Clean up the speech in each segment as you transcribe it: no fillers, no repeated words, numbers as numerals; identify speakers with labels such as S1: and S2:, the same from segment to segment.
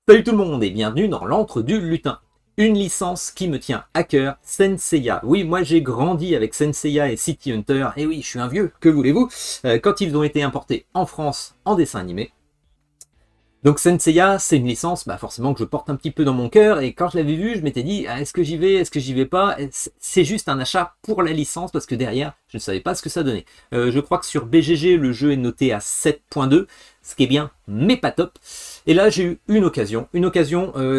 S1: Salut tout le monde et bienvenue dans l'antre du lutin. Une licence qui me tient à cœur, Saint Seiya. Oui, moi j'ai grandi avec Saint Seiya et City Hunter, et oui, je suis un vieux, que voulez-vous, quand ils ont été importés en France en dessin animé. Donc Saint Seiya, c'est une licence forcément que je porte un petit peu dans mon cœur, et quand je l'avais vu, je m'étais dit, est-ce que j'y vais, est-ce que j'y vais pas? C'est juste un achat pour la licence, parce que derrière, je ne savais pas ce que ça donnait. Je crois que sur BGG, le jeu est noté à 7.2, ce qui est bien, mais pas top. Et là, j'ai eu une occasion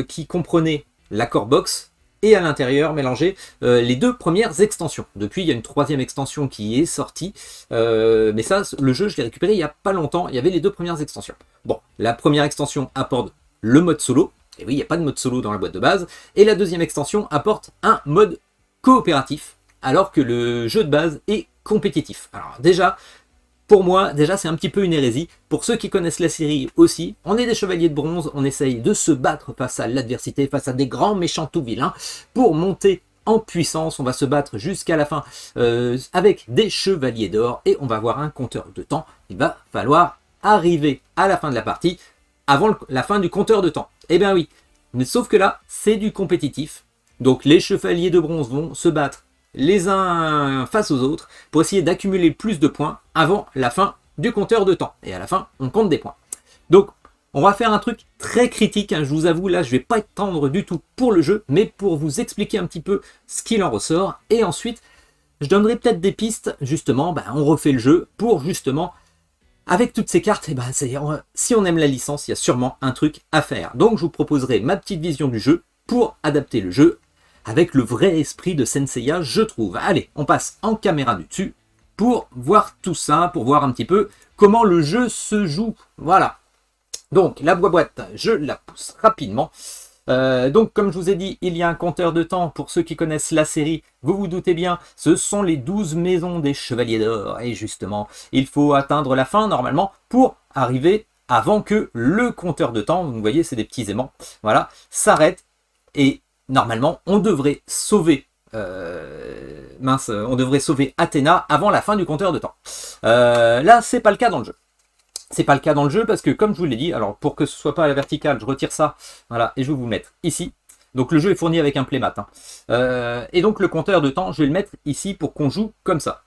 S1: qui comprenait la core box et à l'intérieur mélanger les deux premières extensions. Depuis, il y a une troisième extension qui est sortie, mais ça, le jeu, je l'ai récupéré il n'y a pas longtemps, il y avait les deux premières extensions. Bon, la première extension apporte le mode solo, et oui, il n'y a pas de mode solo dans la boîte de base, et la deuxième extension apporte un mode coopératif, alors que le jeu de base est compétitif. Alors déjà, pour moi, c'est un petit peu une hérésie. Pour ceux qui connaissent la série aussi, on est des chevaliers de bronze, on essaye de se battre face à l'adversité, face à des grands méchants tout vilains. Pour monter en puissance, on va se battre jusqu'à la fin avec des chevaliers d'or et on va avoir un compteur de temps. Il va falloir arriver à la fin de la partie avant la fin du compteur de temps. Eh bien oui, mais sauf que là, c'est du compétitif. Donc les chevaliers de bronze vont se battre les uns face aux autres pour essayer d'accumuler plus de points avant la fin du compteur de temps. Et à la fin, on compte des points. Donc, on va faire un truc très critique, hein, je vous avoue, là, je vais pas être tendre du tout pour le jeu, mais pour vous expliquer un petit peu ce qu'il en ressort. Et ensuite, je donnerai peut-être des pistes, justement, on refait le jeu pour justement, avec toutes ces cartes, si on aime la licence, il y a sûrement un truc à faire. Donc, je vous proposerai ma petite vision du jeu pour adapter le jeu avec le vrai esprit de Saint Seiya, je trouve. Allez, on passe en caméra du dessus pour voir tout ça, pour voir un petit peu comment le jeu se joue. Voilà. Donc, la boîte, je la pousse rapidement. Donc, comme je vous ai dit, il y a un compteur de temps. Pour ceux qui connaissent la série, vous vous doutez bien, ce sont les 12 maisons des Chevaliers d'Or. Et justement, il faut atteindre la fin, normalement, pour arriver avant que le compteur de temps, vous voyez, c'est des petits aimants, voilà, s'arrête. Et normalement, on devrait sauver Athéna avant la fin du compteur de temps. Là, c'est pas le cas dans le jeu. C'est pas le cas dans le jeu parce que, comme je vous l'ai dit, alors pour que ce soit pas à la verticale, je retire ça, voilà, et je vais vous le mettre ici. Donc le jeu est fourni avec un playmat. Et donc le compteur de temps, je vais le mettre ici pour qu'on joue comme ça.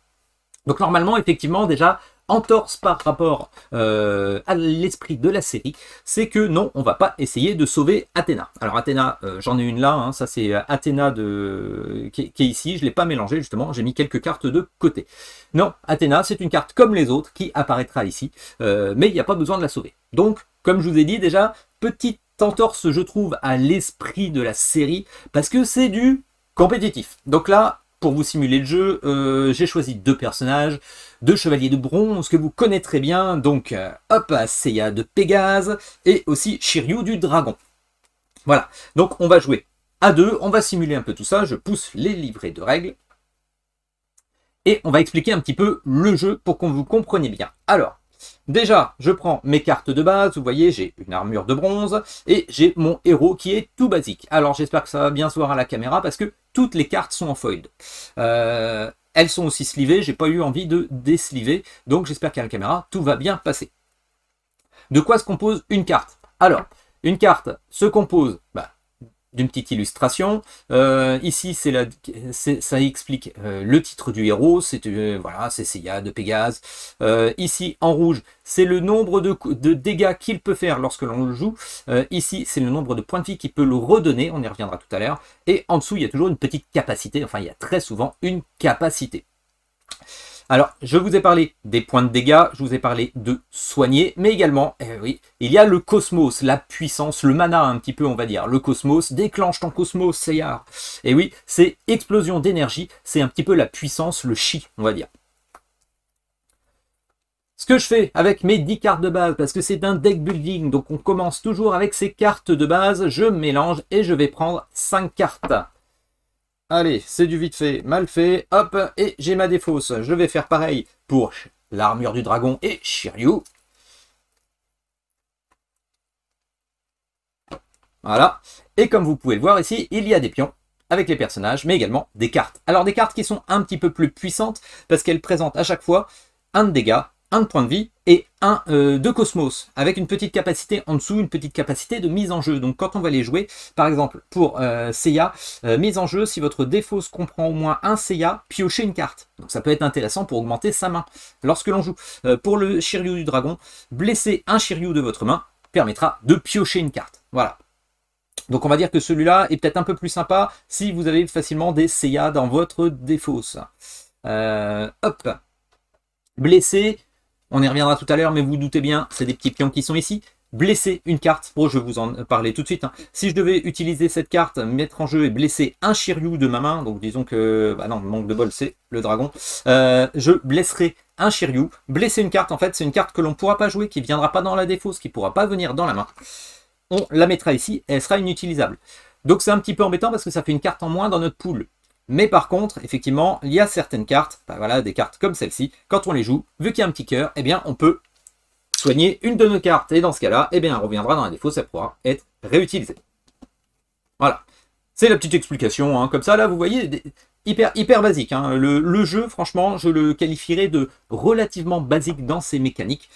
S1: Donc normalement, effectivement, déjà, entorse par rapport à l'esprit de la série, c'est que non, on va pas essayer de sauver Athéna. Alors Athéna, j'en ai une là, hein, ça c'est Athéna qui est ici, je ne l'ai pas mélangé justement, j'ai mis quelques cartes de côté. Non, Athéna, c'est une carte comme les autres qui apparaîtra ici, mais il n'y a pas besoin de la sauver. Donc, comme je vous ai dit déjà, petite entorse, je trouve, à l'esprit de la série, parce que c'est du compétitif. Donc là, pour vous simuler le jeu, j'ai choisi deux personnages, deux chevaliers de bronze que vous connaîtrez bien, donc hop, Seiya de Pégase et aussi Shiryu du dragon. Voilà, donc on va jouer à deux, on va simuler un peu tout ça, je pousse les livrets de règles et on va expliquer un petit peu le jeu pour qu'on vous compreniez bien. Alors, déjà, je prends mes cartes de base, vous voyez, j'ai une armure de bronze et j'ai mon héros qui est tout basique. Alors j'espère que ça va bien se voir à la caméra parce que toutes les cartes sont en foil. Elles sont aussi slivées, j'ai pas eu envie de désliver, donc j'espère qu'à la caméra, tout va bien passer. De quoi se compose une carte? Alors, une carte se compose d'une petite illustration. Ici, ça explique le titre du héros, c'est voilà, c'est Seiya de Pégase. Ici, en rouge, c'est le nombre de dégâts qu'il peut faire lorsque l'on le joue. Ici, c'est le nombre de points de vie qu'il peut le redonner, on y reviendra tout à l'heure. Et en dessous, il y a toujours une petite capacité, enfin, il y a très souvent une capacité. Alors, je vous ai parlé des points de dégâts, je vous ai parlé de soigner, mais également, oui, il y a le cosmos, la puissance, le mana un petit peu, on va dire. Le cosmos, déclenche ton cosmos, Seiya. Et oui, c'est explosion d'énergie, c'est un petit peu la puissance, le chi, on va dire. Ce que je fais avec mes 10 cartes de base, parce que c'est un deck building, donc on commence toujours avec ces cartes de base, je mélange et je vais prendre 5 cartes. Allez, c'est du vite fait, mal fait, hop, et j'ai ma défausse. Je vais faire pareil pour l'armure du dragon et Shiryu. Voilà, et comme vous pouvez le voir ici, il y a des pions avec les personnages, mais également des cartes. Alors des cartes qui sont un petit peu plus puissantes, parce qu'elles présentent à chaque fois un de dégâts 1 de point de vie et 1 de cosmos, avec une petite capacité en dessous, une petite capacité de mise en jeu. Donc quand on va les jouer, par exemple pour Seiya, mise en jeu, si votre défausse comprend au moins un Seiya, piochez une carte. Donc ça peut être intéressant pour augmenter sa main lorsque l'on joue. Pour le Shiryu du dragon, blesser un Shiryu de votre main permettra de piocher une carte. Voilà. Donc on va dire que celui-là est peut-être un peu plus sympa si vous avez facilement des Seiya dans votre défausse. Hop. Blesser, on y reviendra tout à l'heure, mais vous, vous doutez bien, c'est des petits pions qui sont ici. Blesser une carte, je vais vous en parler tout de suite. Si je devais utiliser cette carte, mettre en jeu et blesser un Shiryu de ma main, donc disons que, bah non, manque de bol, c'est le dragon, je blesserai un Shiryu. Blesser une carte, en fait, c'est une carte que l'on ne pourra pas jouer, qui ne viendra pas dans la défausse, qui ne pourra pas venir dans la main. On la mettra ici et elle sera inutilisable. Donc c'est un petit peu embêtant parce que ça fait une carte en moins dans notre pool. Mais par contre, effectivement, il y a certaines cartes, bah voilà, des cartes comme celle-ci, quand on les joue, vu qu'il y a un petit cœur, eh bien on peut soigner une de nos cartes. Et dans ce cas-là, eh bien elle reviendra dans la défausse, ça pourra être réutilisée. Voilà. C'est la petite explication, hein. Comme ça, là, vous voyez, hyper basique. Hein. Le jeu, franchement, je le qualifierais de relativement basique dans ses mécaniques.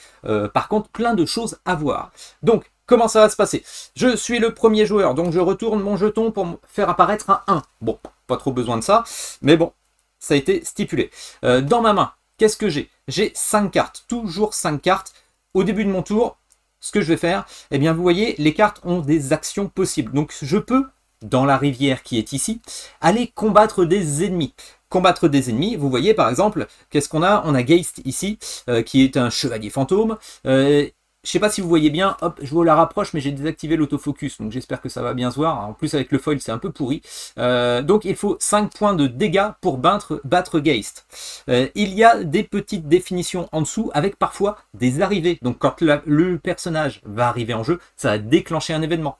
S1: Par contre, plein de choses à voir. Donc, comment ça va se passer? Je suis le premier joueur, donc je retourne mon jeton pour faire apparaître un 1. Bon, pas trop besoin de ça, mais bon, ça a été stipulé. Dans ma main, qu'est-ce que j'ai? J'ai 5 cartes, toujours 5 cartes. Au début de mon tour, ce que je vais faire, eh bien, vous voyez, les cartes ont des actions possibles. Donc, je peux, dans la rivière qui est ici, aller combattre des ennemis. Combattre des ennemis, vous voyez, par exemple, qu'est-ce qu'on a? On a Geist ici, qui est un chevalier fantôme. Je sais pas si vous voyez bien, hop, je vous la rapproche, mais j'ai désactivé l'autofocus, donc j'espère que ça va bien se voir. En plus, avec le foil, c'est un peu pourri. Donc, il faut 5 points de dégâts pour battre Geist. Il y a des petites définitions en dessous, avec parfois des arrivées. Donc, quand le personnage va arriver en jeu, ça va déclencher un événement.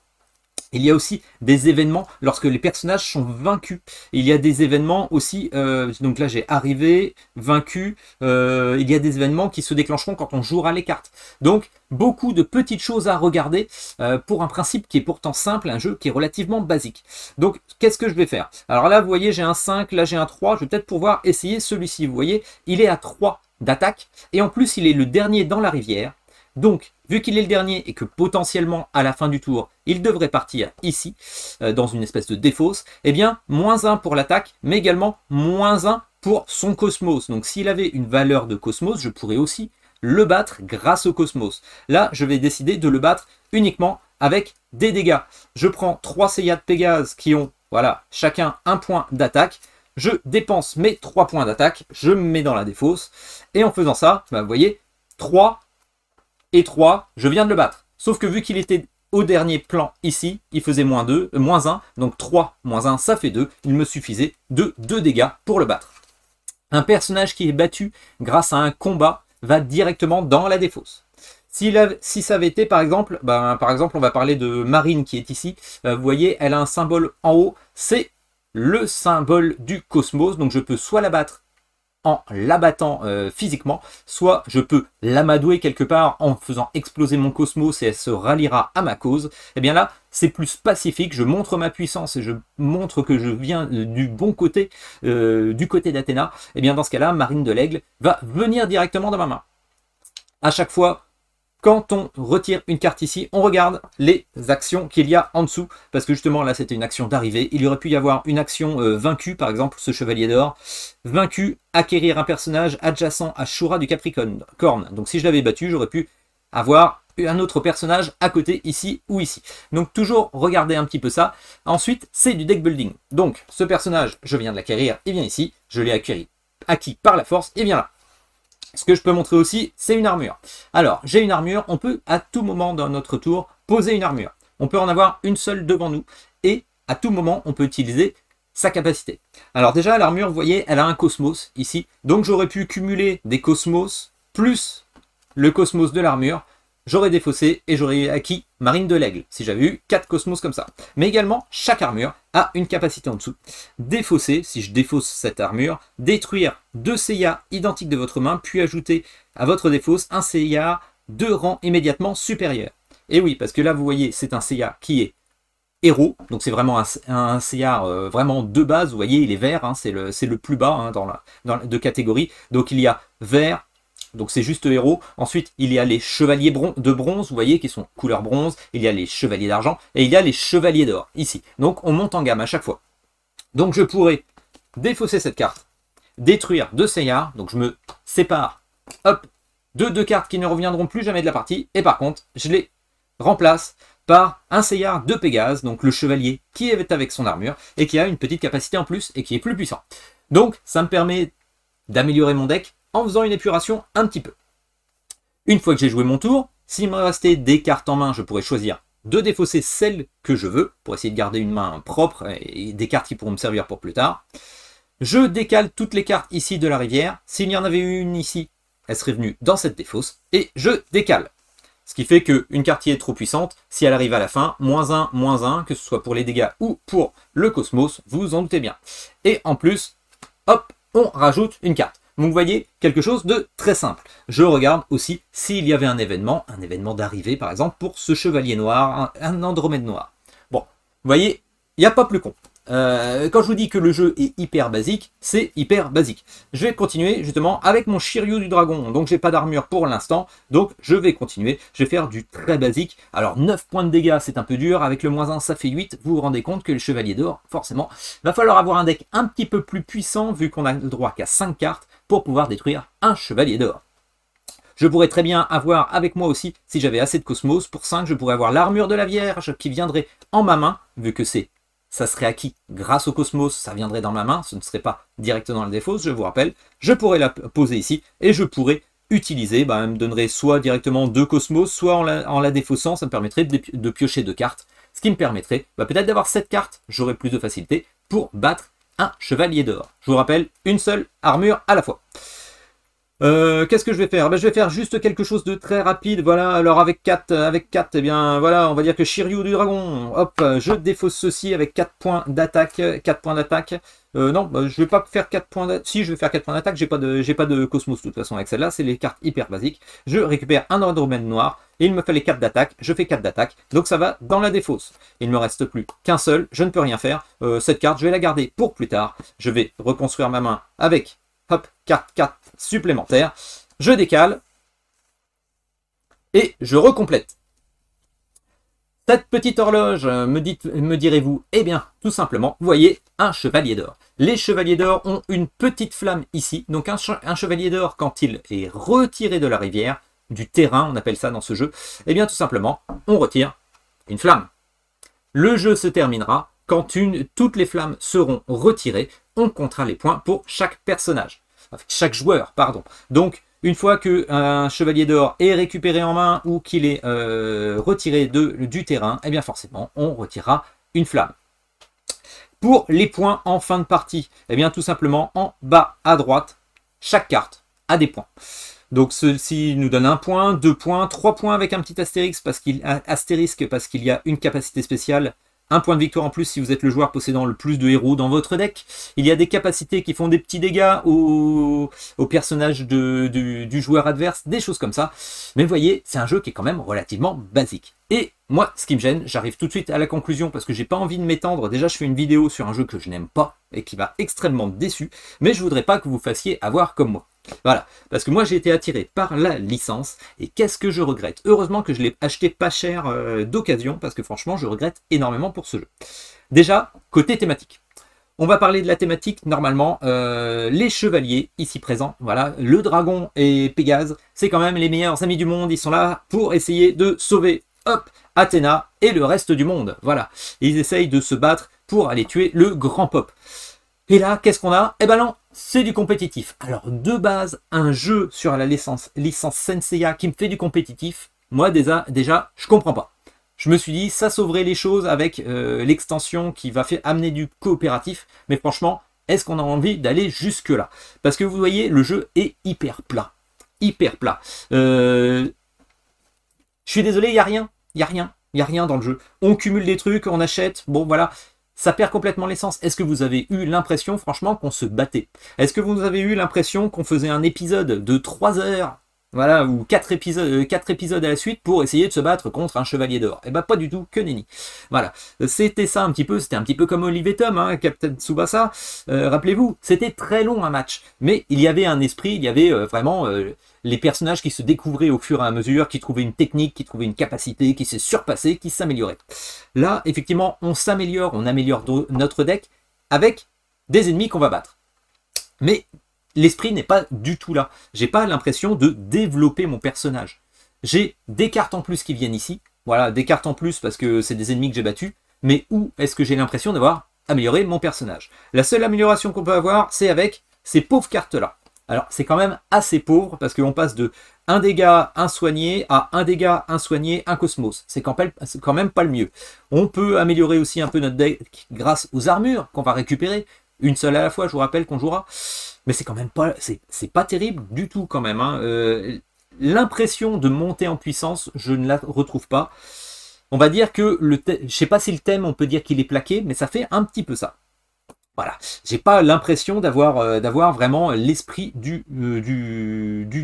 S1: Il y a aussi des événements lorsque les personnages sont vaincus. Il y a des événements aussi, donc là j'ai arrivé, vaincu, il y a des événements qui se déclencheront quand on jouera les cartes. Donc beaucoup de petites choses à regarder pour un principe qui est pourtant simple, un jeu qui est relativement basique. Donc qu'est-ce que je vais faire? Alors là vous voyez j'ai un 5, là j'ai un 3, je vais peut-être pouvoir essayer celui-ci. Vous voyez, il est à 3 d'attaque et en plus il est le dernier dans la rivière. Donc, vu qu'il est le dernier et que potentiellement, à la fin du tour, il devrait partir ici, dans une espèce de défausse, eh bien, -1 pour l'attaque, mais également -1 pour son cosmos. Donc, s'il avait une valeur de cosmos, je pourrais aussi le battre grâce au cosmos. Là, je vais décider de le battre uniquement avec des dégâts. Je prends 3 Seiya de Pégase qui ont, voilà, chacun un point d'attaque. Je dépense mes 3 points d'attaque, je me mets dans la défausse, et en faisant ça, bah, vous voyez, 3 et 3, je viens de le battre. Sauf que vu qu'il était au dernier plan ici, il faisait -1, donc 3 -1, ça fait 2. Il me suffisait de 2 dégâts pour le battre. Un personnage qui est battu grâce à un combat va directement dans la défausse. Si ça avait été par exemple, on va parler de Marine qui est ici. Vous voyez, elle a un symbole en haut, c'est le symbole du cosmos. Donc je peux soit la battre en l'abattant physiquement, soit je peux l'amadouer quelque part en faisant exploser mon cosmos et elle se ralliera à ma cause. Et bien là, c'est plus pacifique, je montre ma puissance et je montre que je viens du bon côté, du côté d'Athéna. Et bien dans ce cas-là, Marine de l'Aigle va venir directement dans ma main. À chaque fois, quand on retire une carte ici, on regarde les actions qu'il y a en dessous, parce que justement là c'était une action d'arrivée. Il y aurait pu y avoir une action vaincue, par exemple ce chevalier d'or, vaincu, acquérir un personnage adjacent à Shura du Capricorne. Donc si je l'avais battu, j'aurais pu avoir un autre personnage à côté, ici ou ici. Donc toujours regarder un petit peu ça. Ensuite, c'est du deck building. Donc ce personnage, je viens de l'acquérir, il vient ici, je l'ai acquis par la force, il vient là. Ce que je peux montrer aussi, c'est une armure. Alors, j'ai une armure, on peut à tout moment dans notre tour poser une armure. On peut en avoir une seule devant nous et à tout moment, on peut utiliser sa capacité. Alors déjà, l'armure, vous voyez, elle a un cosmos ici. Donc j'aurais pu cumuler des cosmos plus le cosmos de l'armure. J'aurais défaussé et j'aurais acquis Marine de l'Aigle, si j'avais eu 4 cosmos comme ça. Mais également, chaque armure a une capacité en dessous. Défausser, si je défausse cette armure, détruire 2 Seiya identiques de votre main, puis ajouter à votre défausse un Seiya de rang immédiatement supérieur. Et oui, parce que là, vous voyez, c'est un Seiya qui est héros, donc c'est vraiment un Seiya vraiment de base, vous voyez, il est vert, hein, c'est le plus bas hein, de catégorie. Donc il y a vert, donc c'est juste héros. Ensuite, il y a les chevaliers de bronze, vous voyez, qui sont couleur bronze. Il y a les chevaliers d'argent et il y a les chevaliers d'or, ici. Donc on monte en gamme à chaque fois. Donc je pourrais défausser cette carte, détruire 2 Seiya, donc je me sépare, hop, de 2 cartes qui ne reviendront plus jamais de la partie, et par contre, je les remplace par un Seiya de Pégase, donc le chevalier qui est avec son armure, et qui a une petite capacité en plus, et qui est plus puissant. Donc ça me permet d'améliorer mon deck en faisant une épuration un petit peu. Une fois que j'ai joué mon tour, s'il me restait des cartes en main, je pourrais choisir de défausser celles que je veux, pour essayer de garder une main propre, et des cartes qui pourront me servir pour plus tard. Je décale toutes les cartes ici de la rivière. S'il y en avait une ici, elle serait venue dans cette défausse. Et je décale. Ce qui fait qu'une carte qui est trop puissante, si elle arrive à la fin, -1, que ce soit pour les dégâts ou pour le cosmos, vous vous en doutez bien. Et en plus, hop, on rajoute une carte. Donc vous voyez, quelque chose de très simple. Je regarde aussi s'il y avait un événement d'arrivée par exemple, pour ce chevalier noir, un Andromède noir. Bon, vous voyez, il n'y a pas plus con. Quand je vous dis que le jeu est hyper basique, c'est hyper basique. Je vais continuer justement avec mon Shiryu du dragon. Donc j'ai pas d'armure pour l'instant, donc je vais continuer. Je vais faire du très basique. Alors 9 points de dégâts, c'est un peu dur. Avec le -1, ça fait 8. Vous vous rendez compte que le chevalier d'or, forcément, va falloir avoir un deck un petit peu plus puissant, vu qu'on a le droit qu'à 5 cartes, pour pouvoir détruire un chevalier d'or. Je pourrais très bien avoir avec moi aussi, si j'avais assez de cosmos, pour 5, je pourrais avoir l'armure de la Vierge qui viendrait en ma main, vu que ça serait acquis grâce au cosmos, ça viendrait dans ma main, ce ne serait pas directement dans la défausse, je vous rappelle. Je pourrais la poser ici, et je pourrais utiliser, elle me donnerait soit directement 2 cosmos, soit en la défaussant, ça me permettrait de piocher 2 cartes, ce qui me permettrait peut-être d'avoir 7 cartes, j'aurais plus de facilité pour battre un chevalier d'or. Je vous rappelle, une seule armure à la fois. Qu'est-ce que je vais faire? Je vais faire juste quelque chose de très rapide. Voilà, alors avec 4, eh bien voilà, on va dire que Shiryu du dragon. Hop, je défausse ceci avec 4 points d'attaque. 4 points d'attaque. Non, je vais pas faire 4 points d'attaque. Si, je vais faire 4 points d'attaque, j'ai pas de cosmos de toute façon avec celle-là, c'est les cartes hyper basiques. Je récupère un Andromède noir, et il me fallait 4 d'attaque, je fais 4 d'attaque, donc ça va dans la défausse. Il ne me reste plus qu'un seul, je ne peux rien faire. Cette carte, je vais la garder pour plus tard. Je vais reconstruire ma main avec, hop, 4 cartes supplémentaires. Je décale, et je recomplète. Cette petite horloge, me direz-vous, eh bien, tout simplement, vous voyez, un chevalier d'or. Les chevaliers d'or ont une petite flamme ici. Donc un chevalier d'or, quand il est retiré de la rivière, du terrain, on appelle ça dans ce jeu, eh bien tout simplement, on retire une flamme. Le jeu se terminera quand toutes les flammes seront retirées. On comptera les points pour chaque personnage. Chaque joueur, pardon. Donc, une fois qu'un chevalier d'or est récupéré en main ou qu'il est retiré du terrain, eh bien forcément, on retirera une flamme. Pour les points en fin de partie, eh bien tout simplement en bas à droite, chaque carte a des points. Donc ceci nous donne 1 point, 2 points, 3 points avec un petit astérisque parce qu'il y a une capacité spéciale. 1 point de victoire en plus si vous êtes le joueur possédant le plus de héros dans votre deck. Il y a des capacités qui font des petits dégâts au personnage du joueur adverse, des choses comme ça. Mais vous voyez, c'est un jeu qui est quand même relativement basique. Et moi, ce qui me gêne, j'arrive tout de suite à la conclusion parce que j'ai pas envie de m'étendre. Déjà, je fais une vidéo sur un jeu que je n'aime pas et qui m'a extrêmement déçu. Mais je voudrais pas que vous fassiez avoir comme moi. Voilà, parce que moi j'ai été attiré par la licence, et qu'est-ce que je regrette? Heureusement que je l'ai acheté pas cher d'occasion, parce que franchement je regrette énormément pour ce jeu. Déjà, côté thématique. On va parler de la thématique, normalement, les chevaliers ici présents, voilà, le dragon et Pégase, c'est quand même les meilleurs amis du monde, ils sont là pour essayer de sauver, hop, Athéna et le reste du monde, voilà. Et ils essayent de se battre pour aller tuer le grand Pop. Et là, qu'est-ce qu'on a? Eh ben non, c'est du compétitif. Alors, de base, un jeu sur la licence Senseiya qui me fait du compétitif, moi, déjà, je comprends pas. Je me suis dit, ça sauverait les choses avec l'extension qui va amener du coopératif. Mais franchement, est-ce qu'on a envie d'aller jusque-là? Parce que vous voyez, le jeu est hyper plat. Hyper plat. Je suis désolé, il n'y a rien. Il n'y a rien. Il n'y a rien dans le jeu. On cumule des trucs, on achète. Bon, voilà. Ça perd complètement l'essence. Est-ce que vous avez eu l'impression, franchement, qu'on se battait? Est-ce que vous avez eu l'impression qu'on faisait un épisode de 3 heures Voilà, ou 4 épisodes à la suite pour essayer de se battre contre un chevalier d'or. Et bah pas du tout, que nenni. Voilà, c'était ça un petit peu, c'était un petit peu comme Olive et Tom, hein, Captain Tsubasa. Rappelez-vous, c'était très long un match, mais il y avait un esprit, il y avait vraiment les personnages qui se découvraient au fur et à mesure, qui trouvaient une technique, qui trouvaient une capacité, qui se surpassaient, qui s'amélioraient. Là, effectivement, on s'améliore, on améliore notre deck avec des ennemis qu'on va battre. Mais l'esprit n'est pas du tout là. J'ai pas l'impression de développer mon personnage. J'ai des cartes en plus qui viennent ici. Voilà, des cartes en plus parce que c'est des ennemis que j'ai battus. Mais où est-ce que j'ai l'impression d'avoir amélioré mon personnage? La seule amélioration qu'on peut avoir, c'est avec ces pauvres cartes-là. Alors, c'est quand même assez pauvre parce qu'on passe de 1 dégât, 1 soigné à 1 dégât, 1 soigné, 1 cosmos. C'est quand même pas le mieux. On peut améliorer aussi un peu notre deck grâce aux armures qu'on va récupérer. Une seule à la fois, je vous rappelle qu'on jouera. Mais c'est quand même pas, c'est pas terrible du tout quand même. Hein. L'impression de monter en puissance, je ne la retrouve pas. On va dire que je sais pas si le thème, on peut dire qu'il est plaqué, mais ça fait un petit peu ça. Voilà, j'ai pas l'impression d'avoir vraiment l'esprit du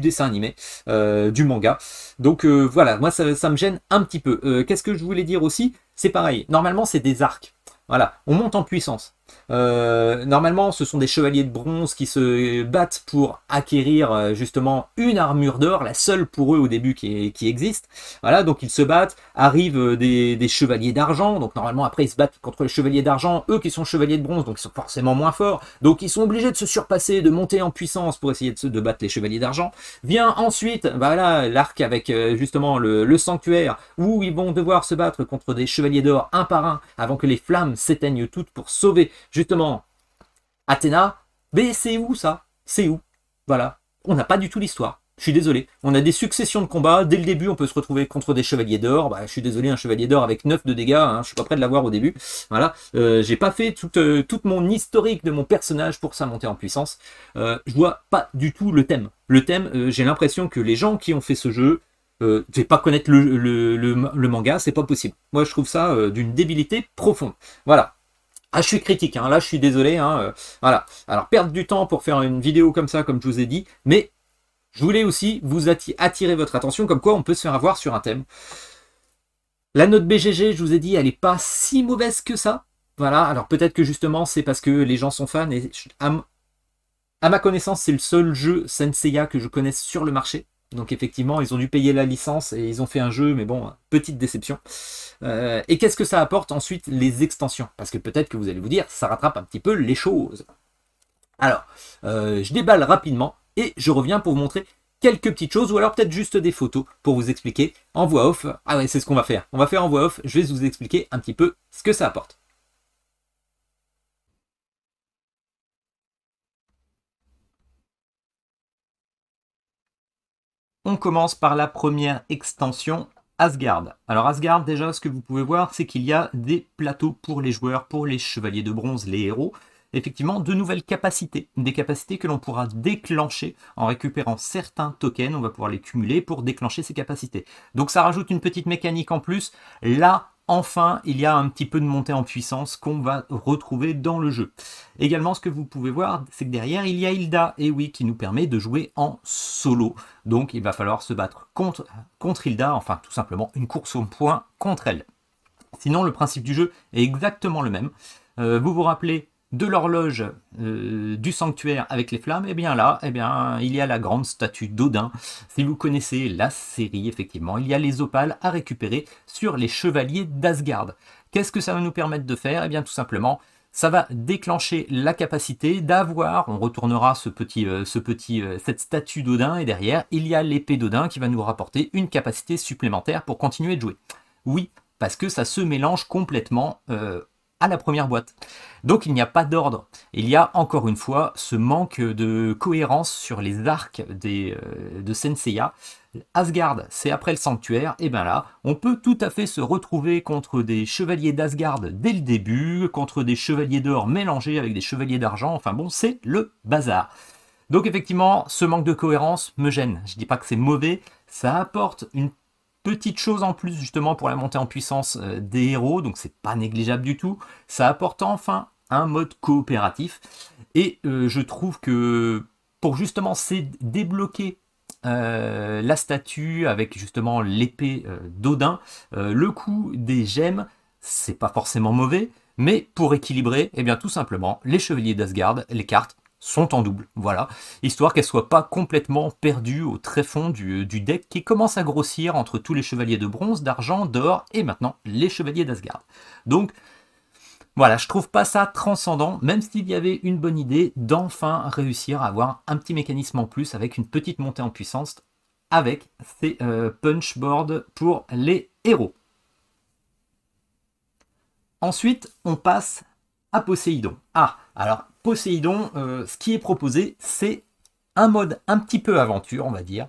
S1: dessin animé, du manga. Donc voilà, moi ça me gêne un petit peu. Qu'est-ce que je voulais dire aussi? C'est pareil, normalement c'est des arcs. Voilà, on monte en puissance. Normalement, ce sont des chevaliers de bronze qui se battent pour acquérir justement une armure d'or, la seule pour eux au début qui existe. Voilà, donc ils se battent, arrivent des chevaliers d'argent, donc normalement après ils se battent contre les chevaliers d'argent, eux qui sont chevaliers de bronze, donc ils sont forcément moins forts, donc ils sont obligés de se surpasser, de monter en puissance pour essayer de battre les chevaliers d'argent. Vient ensuite, voilà, l'arc avec justement le sanctuaire, où ils vont devoir se battre contre des chevaliers d'or un par un, avant que les flammes s'éteignent toutes pour sauver justement Athéna. Mais c'est où ça? C'est où? Voilà, on n'a pas du tout l'histoire. Je suis désolé. On a des successions de combats. Dès le début, on peut se retrouver contre des chevaliers d'or. Bah, je suis désolé, un chevalier d'or avec 9 de dégâts, hein, je suis pas prêt de l'avoir au début. Voilà, j'ai pas fait toute mon historique de mon personnage pour sa montée en puissance. Je vois pas du tout le thème. Le thème, j'ai l'impression que les gens qui ont fait ce jeu, ne vais pas connaître le manga, c'est pas possible. Moi, je trouve ça d'une débilité profonde. Voilà. Ah, je suis critique, hein. Là je suis désolé, hein. Voilà. Alors perdre du temps pour faire une vidéo comme ça, comme je vous ai dit, mais je voulais aussi vous attirer votre attention, comme quoi on peut se faire avoir sur un thème. La note BGG, je vous ai dit, elle n'est pas si mauvaise que ça. Voilà, alors peut-être que justement c'est parce que les gens sont fans, et à ma connaissance c'est le seul jeu Senseiya que je connaisse sur le marché. Donc effectivement, ils ont dû payer la licence et ils ont fait un jeu, mais bon, petite déception. Et qu'est-ce que ça apporte ensuite, les extensions? Parce que peut-être que vous allez vous dire, ça rattrape un petit peu les choses. Alors, je déballe rapidement et je reviens pour vous montrer quelques petites choses, ou alors peut-être juste des photos pour vous expliquer en voix off. Ah ouais, c'est ce qu'on va faire. On va faire en voix off, je vais vous expliquer un petit peu ce que ça apporte. On commence par la première extension, Asgard. Alors Asgard, déjà, ce que vous pouvez voir, c'est qu'il y a des plateaux pour les joueurs, pour les chevaliers de bronze, les héros. Effectivement, de nouvelles capacités, des capacités que l'on pourra déclencher en récupérant certains tokens. On va pouvoir les cumuler pour déclencher ces capacités. Donc ça rajoute une petite mécanique en plus. Là, enfin, il y a un petit peu de montée en puissance qu'on va retrouver dans le jeu. Également, ce que vous pouvez voir, c'est que derrière, il y a Hilda, et oui, qui nous permet de jouer en solo. Donc, il va falloir se battre contre Hilda, enfin, tout simplement, une course au point contre elle. Sinon, le principe du jeu est exactement le même. Vous vous rappelez de l'horloge du sanctuaire avec les flammes, et bien là, il y a la grande statue d'Odin. Si vous connaissez la série, effectivement, il y a les opales à récupérer sur les chevaliers d'Asgard. Qu'est-ce que ça va nous permettre de faire? Eh bien, tout simplement, ça va déclencher la capacité d'avoir, on retournera cette statue d'Odin, et derrière, il y a l'épée d'Odin qui va nous rapporter une capacité supplémentaire pour continuer de jouer. Oui, parce que ça se mélange complètement à la première boîte. Donc il n'y a pas d'ordre. Il y a encore une fois ce manque de cohérence sur les arcs de Senseiya. Asgard, c'est après le sanctuaire, et bien là, on peut tout à fait se retrouver contre des chevaliers d'Asgard dès le début, contre des chevaliers d'or mélangés avec des chevaliers d'argent, enfin bon, c'est le bazar. Donc effectivement, ce manque de cohérence me gêne. Je dis pas que c'est mauvais, ça apporte une petite chose en plus justement pour la montée en puissance des héros, donc c'est pas négligeable du tout. Ça apporte enfin un mode coopératif, et je trouve que pour justement débloquer la statue avec justement l'épée d'Odin, le coup des gemmes, c'est pas forcément mauvais, mais pour équilibrer, eh bien tout simplement, les chevaliers d'Asgard, les cartes, sont en double, voilà, histoire qu'elles ne soient pas complètement perdues au tréfonds du deck qui commence à grossir entre tous les chevaliers de bronze, d'argent, d'or et maintenant les chevaliers d'Asgard. Donc voilà, je trouve pas ça transcendant, même s'il y avait une bonne idée d'enfin réussir à avoir un petit mécanisme en plus avec une petite montée en puissance avec ces punch boards pour les héros. Ensuite, on passe à Poséidon. Ah, alors Poséidon, ce qui est proposé, c'est un mode un petit peu aventure, on va dire,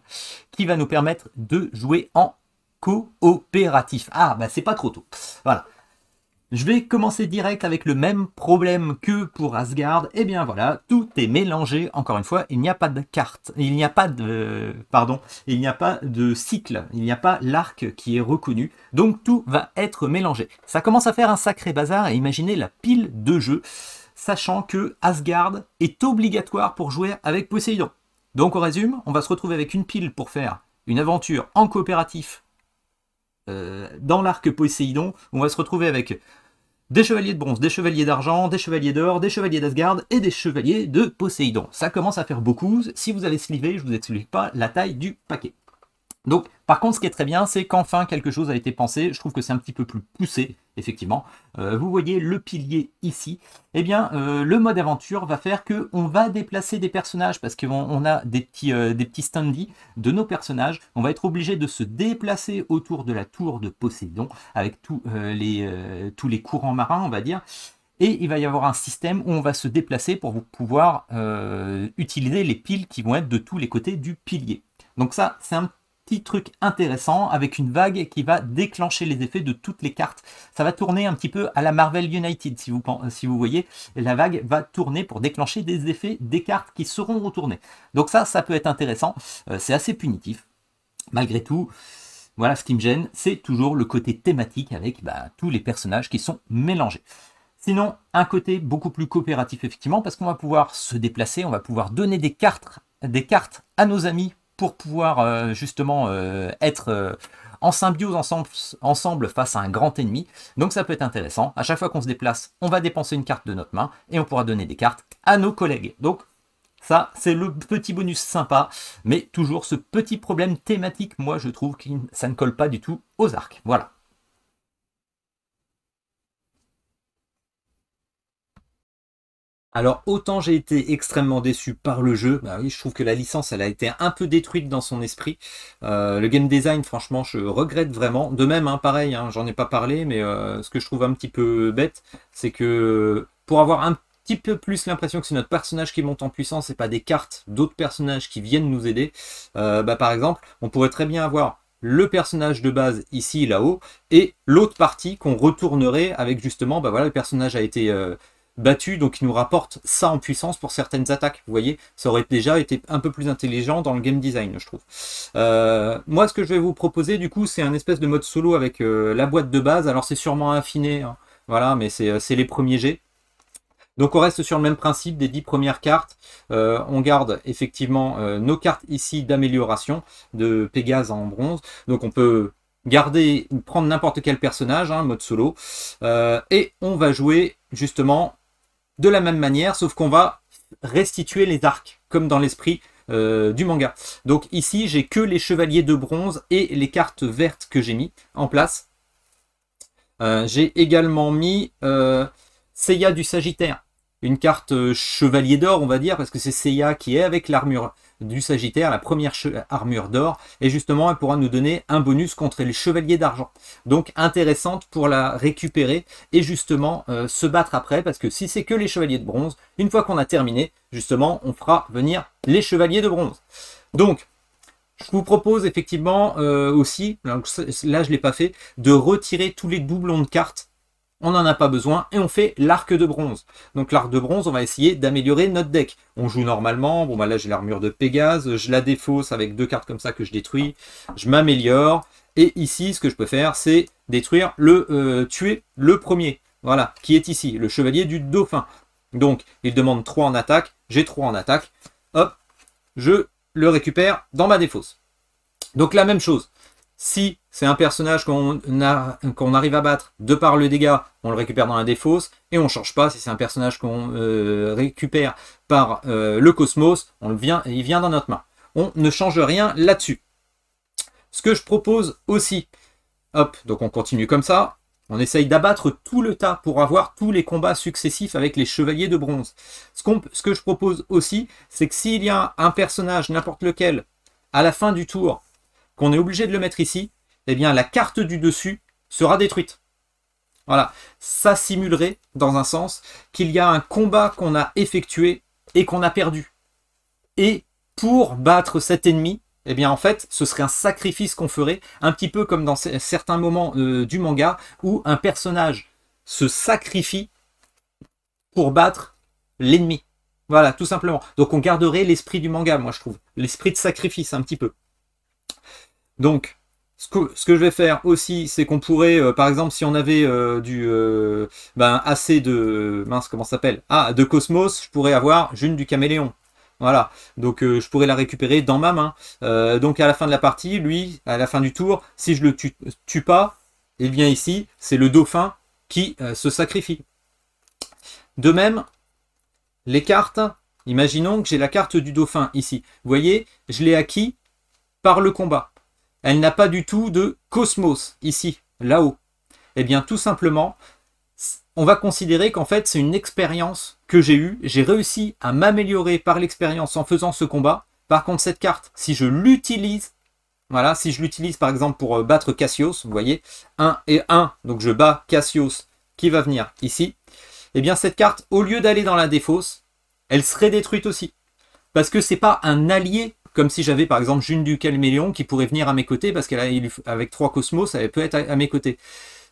S1: qui va nous permettre de jouer en coopératif. Ah, bah c'est pas trop tôt. Voilà. Je vais commencer direct avec le même problème que pour Asgard. Eh bien voilà, tout est mélangé. Encore une fois, il n'y a pas de carte, il n'y a pas de, il n'y a pas de cycle, il n'y a pas l'arc qui est reconnu. Donc tout va être mélangé. Ça commence à faire un sacré bazar et imaginez la pile de jeux, sachant que Asgard est obligatoire pour jouer avec Poséidon. Donc on résume, on va se retrouver avec une pile pour faire une aventure en coopératif dans l'arc Poséidon. On va se retrouver avec des chevaliers de bronze, des chevaliers d'argent, des chevaliers d'or, des chevaliers d'Asgard et des chevaliers de Poséidon. Ça commence à faire beaucoup. Si vous avez slivé, je ne vous explique pas la taille du paquet. Donc, par contre, ce qui est très bien, c'est qu'enfin quelque chose a été pensé. Je trouve que c'est un petit peu plus poussé, effectivement. Vous voyez le pilier ici. Eh bien, le mode aventure va faire qu'on va déplacer des personnages parce qu'on a des petits standees de nos personnages. On va être obligé de se déplacer autour de la tour de Poséidon avec tous les courants marins, on va dire. Et il va y avoir un système où on va se déplacer pour pouvoir utiliser les piles qui vont être de tous les côtés du pilier. Donc ça, c'est un petit truc intéressant avec une vague qui va déclencher les effets de toutes les cartes. Ça va tourner un petit peu à la Marvel United, si vous voyez. La vague va tourner pour déclencher des effets des cartes qui seront retournées. Donc ça peut être intéressant. C'est assez punitif. Malgré tout, voilà, ce qui me gêne, c'est toujours le côté thématique avec tous les personnages qui sont mélangés. Sinon, un côté beaucoup plus coopératif, effectivement, parce qu'on va pouvoir se déplacer, on va pouvoir donner des cartes à nos amis pour pouvoir justement être en symbiose ensemble face à un grand ennemi. Donc ça peut être intéressant. À chaque fois qu'on se déplace, on va dépenser une carte de notre main et on pourra donner des cartes à nos collègues. Donc ça, c'est le petit bonus sympa, mais toujours ce petit problème thématique, moi je trouve que ça ne colle pas du tout aux arcs. Voilà. Alors autant j'ai été extrêmement déçu par le jeu, bah oui, je trouve que la licence elle a été un peu détruite dans son esprit. Le game design franchement je regrette vraiment. De même hein, pareil, hein, j'en ai pas parlé, mais ce que je trouve un petit peu bête, c'est que pour avoir un petit peu plus l'impression que c'est notre personnage qui monte en puissance et pas des cartes d'autres personnages qui viennent nous aider, par exemple on pourrait très bien avoir le personnage de base ici là-haut et l'autre partie qu'on retournerait avec justement voilà le personnage a été battu, donc il nous rapporte ça en puissance pour certaines attaques. Vous voyez, ça aurait déjà été un peu plus intelligent dans le game design, je trouve. Moi, ce que je vais vous proposer, du coup, c'est un espèce de mode solo avec la boîte de base. Alors, c'est sûrement affiné, hein, voilà, mais c'est les premiers jets. Donc, on reste sur le même principe des 10 premières cartes. On garde effectivement nos cartes ici d'amélioration de Pégase en bronze. Donc, on peut garder ou prendre n'importe quel personnage, hein, mode solo. Et on va jouer justement de la même manière, sauf qu'on va restituer les arcs, comme dans l'esprit du manga. Donc ici, j'ai que les chevaliers de bronze et les cartes vertes que j'ai mis en place. J'ai également mis Seiya du Sagittaire, une carte chevalier d'or, on va dire, parce que c'est Seiya qui est avec l'armure du Sagittaire, la première armure d'or, et justement elle pourra nous donner un bonus contre les chevaliers d'argent. Donc intéressante pour la récupérer et justement se battre après, parce que si c'est que les chevaliers de bronze, une fois qu'on a terminé, justement on fera venir les chevaliers de bronze. Donc je vous propose effectivement aussi, là je ne l'ai pas fait, de retirer tous les doublons de cartes. On n'en a pas besoin et on fait l'arc de bronze. Donc l'arc de bronze, on va essayer d'améliorer notre deck. On joue normalement, bon là j'ai l'armure de Pégase, je la défausse avec 2 cartes comme ça que je détruis, je m'améliore. Et ici, ce que je peux faire, c'est détruire tuer le premier, voilà, qui est ici, le chevalier du dauphin. Donc il demande 3 en attaque, j'ai 3 en attaque, hop, je le récupère dans ma défausse. Donc la même chose. Si c'est un personnage qu'on arrive à battre de par le dégât, on le récupère dans la défausse et on ne change pas. Si c'est un personnage qu'on récupère par le cosmos, il vient dans notre main. On ne change rien là-dessus. Ce que je propose aussi, hop, donc on continue comme ça. On essaye d'abattre tout le tas pour avoir tous les combats successifs avec les chevaliers de bronze. Ce que je propose aussi, c'est que s'il y a un personnage, n'importe lequel, à la fin du tour, qu'on est obligé de le mettre ici, eh bien la carte du dessus sera détruite. Voilà, ça simulerait, dans un sens, qu'il y a un combat qu'on a effectué et qu'on a perdu. Et pour battre cet ennemi, eh bien en fait, ce serait un sacrifice qu'on ferait, un petit peu comme dans certains moments du manga, où un personnage se sacrifie pour battre l'ennemi. Voilà, tout simplement. Donc on garderait l'esprit du manga, moi je trouve. L'esprit de sacrifice, un petit peu. Donc, ce que je vais faire aussi, c'est qu'on pourrait, par exemple, si on avait assez de... Mince, comment ça s'appelle? Ah, de Cosmos, je pourrais avoir June du Caméléon. Voilà, donc je pourrais la récupérer dans ma main. Donc à la fin de la partie, lui, à la fin du tour, si je le tue pas, il vient ici, c'est le dauphin qui se sacrifie. De même, les cartes, imaginons que j'ai la carte du dauphin ici. Vous voyez, je l'ai acquis par le combat. Elle n'a pas du tout de cosmos ici, là-haut. Eh bien, tout simplement, on va considérer qu'en fait, c'est une expérience que j'ai eue. J'ai réussi à m'améliorer par l'expérience en faisant ce combat. Par contre, cette carte, si je l'utilise, voilà, si je l'utilise par exemple pour battre Cassios, vous voyez, 1 et 1, donc je bats Cassios qui va venir ici, eh bien cette carte, au lieu d'aller dans la défausse, elle serait détruite aussi. Parce que c'est pas un allié, comme si j'avais par exemple June du Caméléon qui pourrait venir à mes côtés, parce qu'avec 3 cosmos, elle peut être à mes côtés.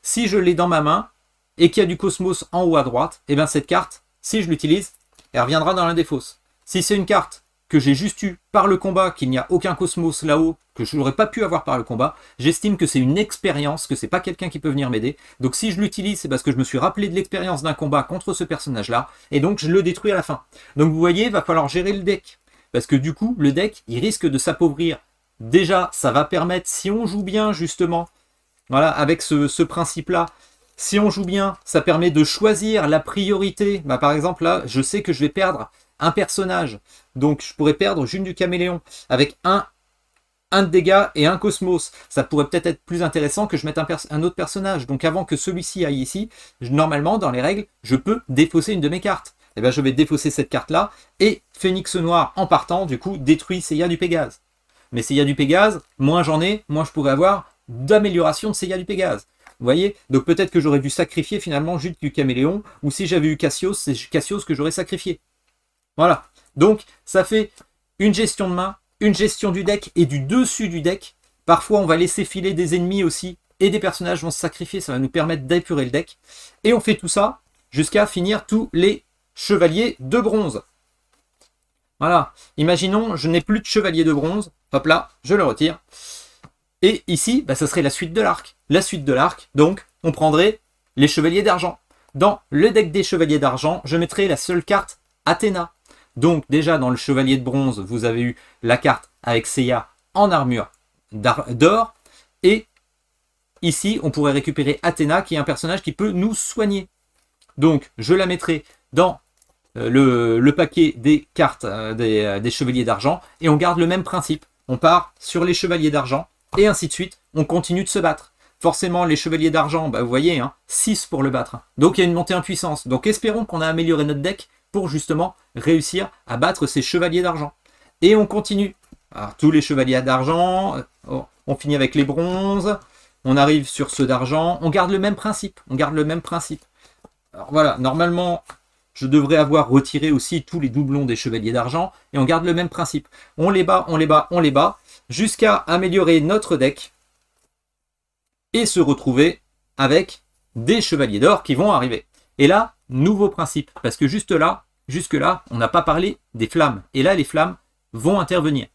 S1: Si je l'ai dans ma main, et qu'il y a du cosmos en haut à droite, et bien cette carte, si je l'utilise, elle reviendra dans la défausse. Si c'est une carte que j'ai juste eue par le combat, qu'il n'y a aucun cosmos là-haut, que je n'aurais pas pu avoir par le combat, j'estime que c'est une expérience, que c'est pas quelqu'un qui peut venir m'aider. Donc si je l'utilise, c'est parce que je me suis rappelé de l'expérience d'un combat contre ce personnage-là, et donc je le détruis à la fin. Donc vous voyez, il va falloir gérer le deck. Parce que du coup, le deck, il risque de s'appauvrir. Déjà, ça va permettre, si on joue bien justement, voilà, avec ce principe-là, si on joue bien, ça permet de choisir la priorité. Bah, par exemple, là, je sais que je vais perdre un personnage. Donc, je pourrais perdre June du Caméléon avec un de dégâts et un cosmos. Ça pourrait peut-être être plus intéressant que je mette un autre personnage. Donc, avant que celui-ci aille ici, normalement, dans les règles, je peux défausser une de mes cartes. Et bien, je vais défausser cette carte-là. Et Phénix Noir, en partant, du coup, détruit Seiya du Pégase. Mais Seiya du Pégase, moins j'en ai, moins je pourrais avoir d'amélioration de Seiya du Pégase. Vous voyez? Donc peut-être que j'aurais dû sacrifier finalement June du Caméléon, ou si j'avais eu Cassios, c'est Cassios que j'aurais sacrifié. Voilà. Donc ça fait une gestion de main, une gestion du deck et du dessus du deck. Parfois on va laisser filer des ennemis aussi, et des personnages vont se sacrifier, ça va nous permettre d'épurer le deck. Et on fait tout ça jusqu'à finir tous les chevaliers de bronze. Voilà. Imaginons, je n'ai plus de chevalier de bronze. Hop là, je le retire. Et ici, bah, ça serait la suite de l'arc. La suite de l'arc, donc, on prendrait les chevaliers d'argent. Dans le deck des chevaliers d'argent, je mettrai la seule carte Athéna. Donc, déjà, dans le chevalier de bronze, vous avez eu la carte avec Seiya en armure d'or. Et ici, on pourrait récupérer Athéna, qui est un personnage qui peut nous soigner. Donc, je la mettrai dans le paquet des cartes des chevaliers d'argent. Et on garde le même principe. On part sur les chevaliers d'argent. Et ainsi de suite, on continue de se battre. Forcément, les chevaliers d'argent, bah, vous voyez, hein, 6 pour le battre. Donc il y a une montée en puissance. Donc espérons qu'on a amélioré notre deck pour justement réussir à battre ces chevaliers d'argent. Et on continue. Alors tous les chevaliers d'argent, on finit avec les bronzes, on arrive sur ceux d'argent, on garde le même principe. On garde le même principe. Alors voilà, normalement, je devrais avoir retiré aussi tous les doublons des chevaliers d'argent, et on garde le même principe. On les bat, on les bat, on les bat, jusqu'à améliorer notre deck et se retrouver avec des chevaliers d'or qui vont arriver. Et là, nouveau principe, parce que jusque-là, on n'a pas parlé des flammes. Et là, les flammes vont intervenir.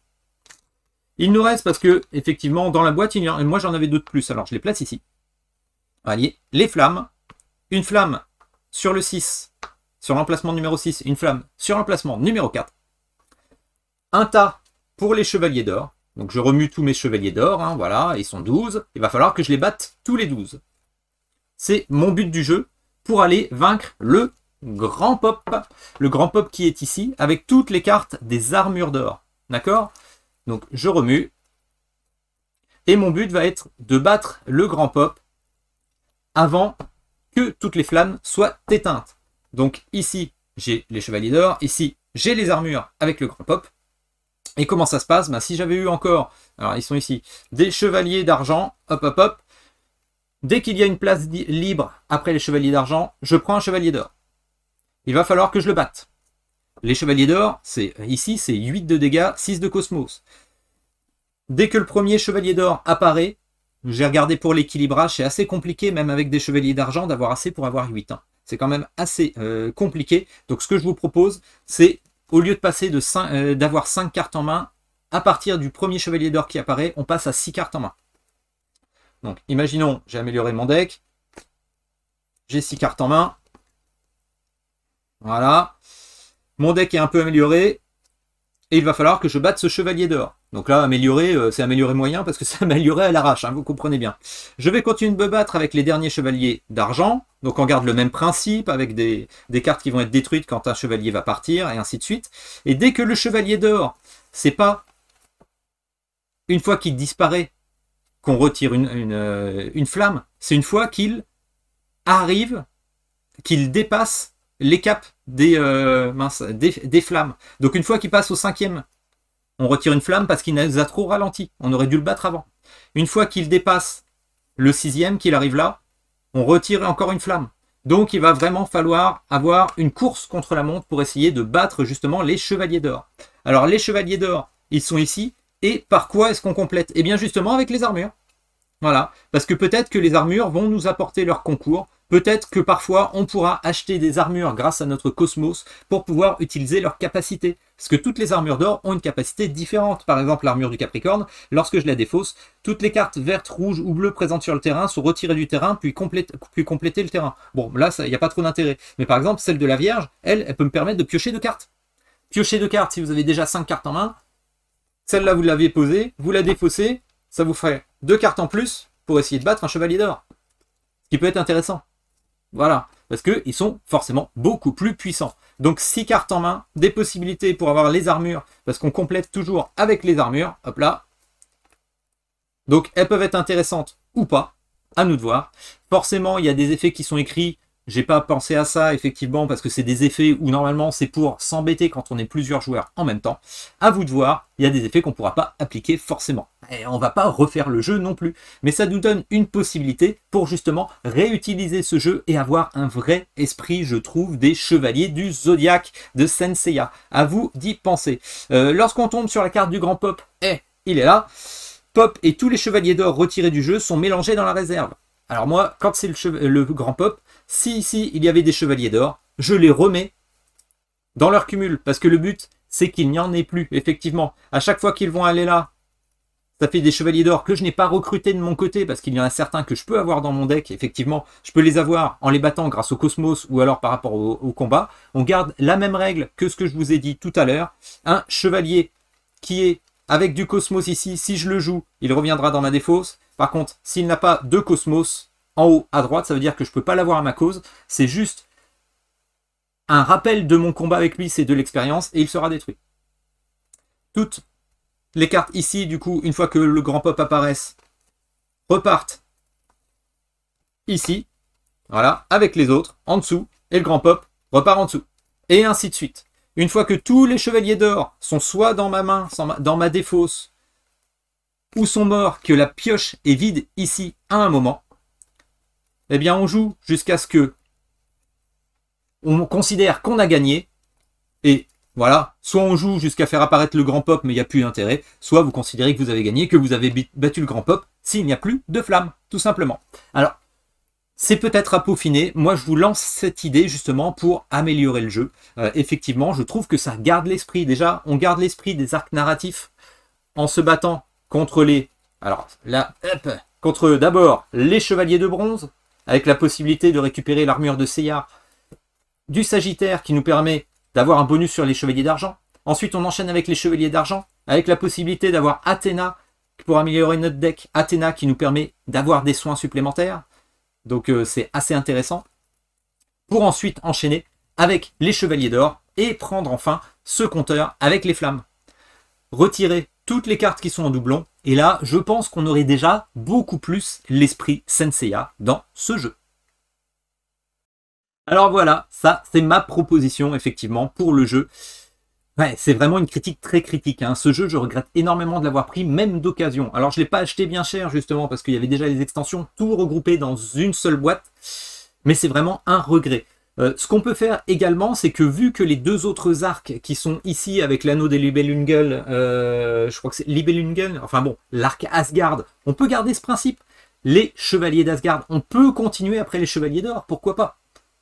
S1: Il nous reste, parce que, effectivement, dans la boîte, moi j'en avais deux de plus, alors je les place ici. Voyez, les flammes, une flamme sur le 6, sur l'emplacement numéro 6, une flamme sur l'emplacement numéro 4, un tas pour les chevaliers d'or. Donc je remue tous mes chevaliers d'or, hein, voilà, ils sont 12. Il va falloir que je les batte tous les 12. C'est mon but du jeu pour aller vaincre le grand pop. Le grand pop qui est ici, avec toutes les cartes des armures d'or. D'accord? Donc je remue. Et mon but va être de battre le grand pop avant que toutes les flammes soient éteintes. Donc ici, j'ai les chevaliers d'or. Ici, j'ai les armures avec le grand pop. Et comment ça se passe? Ben, si j'avais eu encore, alors ils sont ici, des chevaliers d'argent, hop hop hop, dès qu'il y a une place libre après les chevaliers d'argent, je prends un chevalier d'or. Il va falloir que je le batte. Les chevaliers d'or, ici, c'est 8 de dégâts, 6 de cosmos. Dès que le premier chevalier d'or apparaît, j'ai regardé pour l'équilibrage, c'est assez compliqué, même avec des chevaliers d'argent, d'avoir assez pour avoir 8. Hein. C'est quand même assez compliqué. Donc ce que je vous propose, c'est au lieu de passer d'avoir 5 cartes en main, à partir du premier chevalier d'or qui apparaît, on passe à 6 cartes en main. Donc, imaginons, j'ai amélioré mon deck. J'ai 6 cartes en main. Voilà. Mon deck est un peu amélioré. Et il va falloir que je batte ce chevalier d'or. Donc là, améliorer, c'est améliorer moyen parce que c'est amélioré à l'arrache, hein, vous comprenez bien. Je vais continuer de me battre avec les derniers chevaliers d'argent. Donc on garde le même principe avec des cartes qui vont être détruites quand un chevalier va partir et ainsi de suite. Et dès que le chevalier d'or, c'est pas une fois qu'il disparaît qu'on retire une flamme, c'est une fois qu'il arrive, qu'il dépasse les caps des flammes. Donc une fois qu'il passe au 5e, on retire une flamme parce qu'il nous a trop ralenti. On aurait dû le battre avant. Une fois qu'il dépasse le 6e, qu'il arrive là, on retire encore une flamme. Donc il va vraiment falloir avoir une course contre la montre pour essayer de battre justement les chevaliers d'or. Alors les chevaliers d'or, ils sont ici. Et par quoi est-ce qu'on complète? Eh bien justement avec les armures. Voilà, parce que peut-être que les armures vont nous apporter leur concours. Peut-être que parfois on pourra acheter des armures grâce à notre cosmos pour pouvoir utiliser leur capacité. Parce que toutes les armures d'or ont une capacité différente. Par exemple l'armure du Capricorne, lorsque je la défausse, toutes les cartes vertes, rouges ou bleues présentes sur le terrain sont retirées du terrain puis compléter le terrain. Bon là il n'y a pas trop d'intérêt. Mais par exemple celle de la Vierge, elle peut me permettre de piocher 2 cartes. Piocher 2 cartes si vous avez déjà 5 cartes en main. Celle-là vous l'avez posée, vous la défaussez, ça vous ferait 2 cartes en plus pour essayer de battre un chevalier d'or. Ce qui peut être intéressant. Voilà, parce qu'ils sont forcément beaucoup plus puissants. Donc 6 cartes en main, des possibilités pour avoir les armures, parce qu'on complète toujours avec les armures, hop là. Donc elles peuvent être intéressantes ou pas, à nous de voir. Forcément, il y a des effets qui sont écrits. J'ai pas pensé à ça, effectivement, parce que c'est des effets où normalement c'est pour s'embêter quand on est plusieurs joueurs en même temps. À vous de voir, il y a des effets qu'on ne pourra pas appliquer forcément. Et on va pas refaire le jeu non plus. Mais ça nous donne une possibilité pour justement réutiliser ce jeu et avoir un vrai esprit, je trouve, des chevaliers du Zodiaque de Senseiya. À vous d'y penser. Lorsqu'on tombe sur la carte du grand Pop, il est là. Pop et tous les chevaliers d'or retirés du jeu sont mélangés dans la réserve. Alors moi, quand c'est le grand Pop, si ici il y avait des chevaliers d'or, je les remets dans leur cumul. Parce que le but, c'est qu'il n'y en ait plus. Effectivement, à chaque fois qu'ils vont aller là, ça fait des chevaliers d'or que je n'ai pas recrutés de mon côté. Parce qu'il y en a certains que je peux avoir dans mon deck. Effectivement, je peux les avoir en les battant grâce au cosmos ou alors par rapport au combat. On garde la même règle que ce que je vous ai dit tout à l'heure. Un chevalier qui est avec du cosmos ici, si je le joue, il reviendra dans ma défausse. Par contre, s'il n'a pas de cosmos en haut à droite, ça veut dire que je ne peux pas l'avoir à ma cause. C'est juste un rappel de mon combat avec lui, c'est de l'expérience, et il sera détruit. Toutes les cartes ici, du coup, une fois que le grand Pop apparaisse, repartent ici, voilà, avec les autres, en dessous, et le grand Pop repart en dessous. Et ainsi de suite. Une fois que tous les chevaliers d'or sont soit dans ma main, dans ma défausse, ou sont morts, que la pioche est vide ici à un moment, eh bien on joue jusqu'à ce que on considère qu'on a gagné, et voilà, soit on joue jusqu'à faire apparaître le grand Pop mais il n'y a plus d'intérêt, soit vous considérez que vous avez gagné, que vous avez battu le grand Pop s'il n'y a plus de flamme, tout simplement. Alors, c'est peut-être à peaufiner, moi je vous lance cette idée justement pour améliorer le jeu. Effectivement, je trouve que ça garde l'esprit, déjà on garde l'esprit des arcs narratifs en se battant contre les... Alors là, contre d'abord les chevaliers de bronze, avec la possibilité de récupérer l'armure de Seiya, du Sagittaire qui nous permet d'avoir un bonus sur les chevaliers d'argent. Ensuite, on enchaîne avec les chevaliers d'argent avec la possibilité d'avoir Athéna pour améliorer notre deck. Athéna qui nous permet d'avoir des soins supplémentaires. Donc c'est assez intéressant. Pour ensuite enchaîner avec les Chevaliers d'Or et prendre enfin ce compteur avec les flammes. Retirer toutes les cartes qui sont en doublon. Et là, je pense qu'on aurait déjà beaucoup plus l'esprit Senseiya dans ce jeu. Alors voilà, ça c'est ma proposition effectivement pour le jeu. Ouais, c'est vraiment une critique très critique. Hein. Ce jeu, je regrette énormément de l'avoir pris, même d'occasion. Alors je ne l'ai pas acheté bien cher justement parce qu'il y avait déjà les extensions, tout regroupé dans une seule boîte. Mais c'est vraiment un regret. Ce qu'on peut faire également, c'est que vu que les deux autres arcs qui sont ici avec l'anneau des Libellunguel, je crois que c'est Libellunguel, enfin bon, l'arc Asgard, on peut garder ce principe. Les Chevaliers d'Asgard, on peut continuer après les Chevaliers d'Or, pourquoi pas?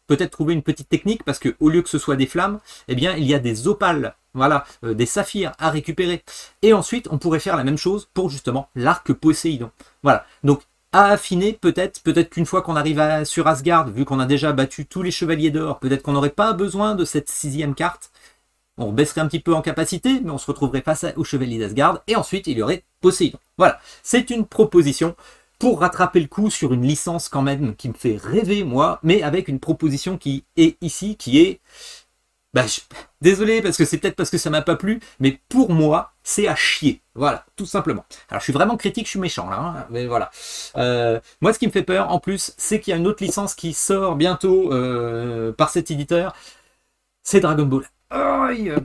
S1: Peut-être trouver une petite technique parce que au lieu que ce soit des flammes, eh bien il y a des opales, voilà, des saphirs à récupérer. Et ensuite, on pourrait faire la même chose pour justement l'arc Poséidon. Voilà, donc à affiner peut-être qu'une fois qu'on arrive sur Asgard, vu qu'on a déjà battu tous les Chevaliers d'Or, peut-être qu'on n'aurait pas besoin de cette 6e carte. On baisserait un petit peu en capacité, mais on se retrouverait face aux Chevaliers d'Asgard, et ensuite il y aurait Poséidon. Voilà, c'est une proposition pour rattraper le coup sur une licence quand même qui me fait rêver moi, mais avec une proposition qui est ici, qui est... Désolé, parce que c'est peut-être parce que ça m'a pas plu, mais pour moi, c'est à chier. Voilà, tout simplement. Alors, je suis vraiment critique, je suis méchant, là. Hein, mais voilà. Moi, ce qui me fait peur, en plus, c'est qu'il y a une autre licence qui sort bientôt par cet éditeur. C'est Dragon Ball.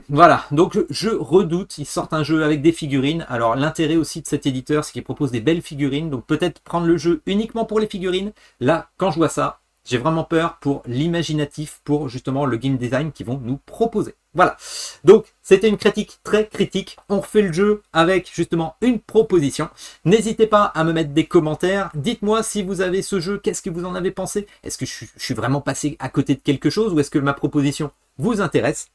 S1: Voilà, donc je redoute, ils sortent un jeu avec des figurines. Alors, l'intérêt aussi de cet éditeur, c'est qu'il propose des belles figurines. Donc, peut-être prendre le jeu uniquement pour les figurines. Là, quand je vois ça, j'ai vraiment peur pour l'imaginatif, pour justement le game design qu'ils vont nous proposer. Voilà. Donc, c'était une critique très critique. On refait le jeu avec justement une proposition. N'hésitez pas à me mettre des commentaires. Dites-moi si vous avez ce jeu, qu'est-ce que vous en avez pensé? Est-ce que je suis vraiment passé à côté de quelque chose ou est-ce que ma proposition vous intéresse?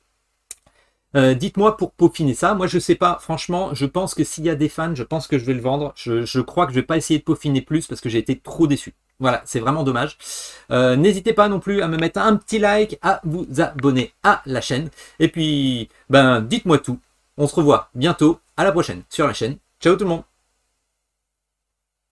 S1: Dites-moi pour peaufiner ça. Moi, je sais pas. Franchement, je pense que s'il y a des fans, je pense que je vais le vendre. Je crois que je vais pas essayer de peaufiner plus parce que j'ai été trop déçu. Voilà, c'est vraiment dommage. N'hésitez pas non plus à me mettre un petit like, à vous abonner à la chaîne. Et puis, dites-moi tout. On se revoit bientôt. À la prochaine sur la chaîne. Ciao tout le monde.